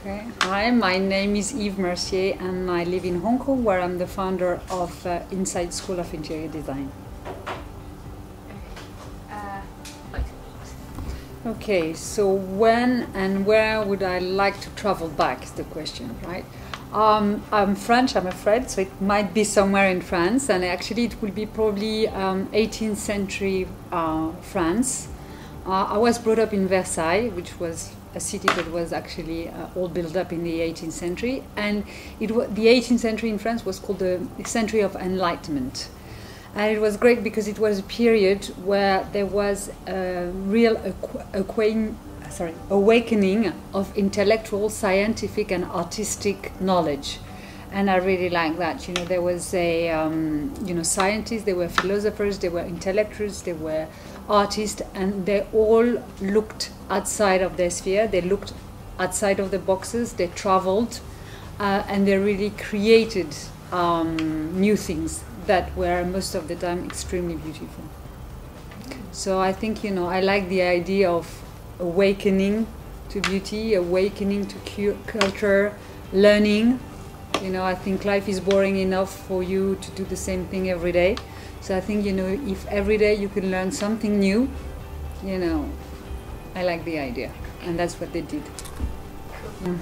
Okay. Hi, my name is Yves Mercier and I live in Hong Kong, where I'm the founder of Inside School of Interior Design. Okay, so when and where would I like to travel back is the question, right? I'm French, I'm afraid, so it might be somewhere in France, and actually it will be probably 18th century France. I was brought up in Versailles, which was a city that was actually all built up in the 18th century, and the 18th century in France was called the century of Enlightenment. And it was great because it was a period where there was a real awakening of intellectual, scientific, and artistic knowledge. And I really like that. You know, there was scientists, there were philosophers, there were intellectuals, there were artists, and they all looked outside of their sphere. They looked outside of the boxes. They traveled, and they really created new things that were most of the time extremely beautiful. So I think, I like the idea of awakening to beauty, awakening to culture, learning. I think life is boring enough for you to do the same thing every day. So I think, if every day you can learn something new, I like the idea. And that's what they did.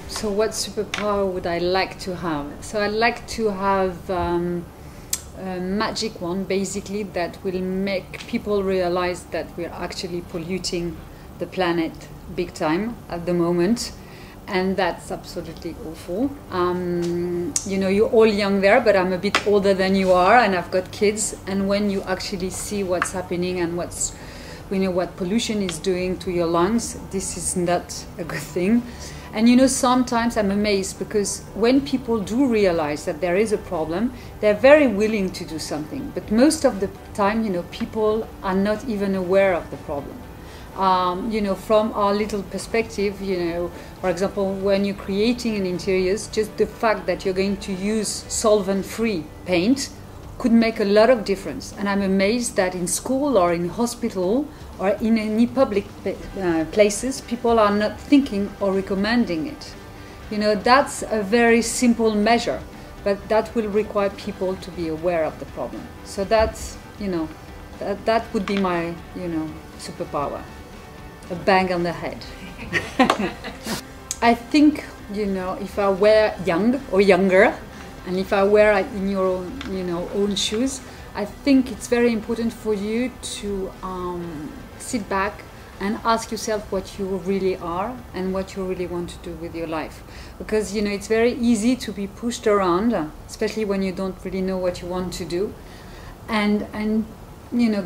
So what superpower would I like to have? So I'd like to have a magic one, basically, that will make people realize that we're actually polluting the planet big time at the moment. And that's absolutely awful. You're all young there, but I'm a bit older than you are, and I've got kids. And when you actually see what's happening and what pollution is doing to your lungs, this is not a good thing. And sometimes I'm amazed, because when people do realize that there is a problem, they're very willing to do something. But most of the time, people are not even aware of the problem. From our little perspective, for example, when you're creating an interiors, just the fact that you're going to use solvent-free paint could make a lot of difference. And I'm amazed that in school or in hospital or in any public places, people are not thinking or recommending it. That's a very simple measure, but that will require people to be aware of the problem. So that's, that would be my, superpower. A bang on the head. I think, if I were young or younger, and if I were in your own shoes, I think it's very important for you to sit back and ask yourself what you really are and what you really want to do with your life. Because, it's very easy to be pushed around, especially when you don't really know what you want to do, and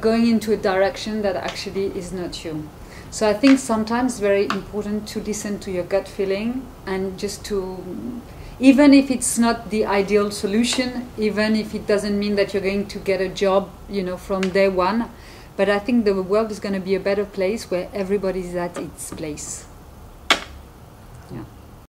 going into a direction that actually is not you. So I think sometimes it's very important to listen to your gut feeling, and just to, even if it's not the ideal solution, even if it doesn't mean that you're going to get a job, from day one, but I think the world is going to be a better place where everybody's at its place.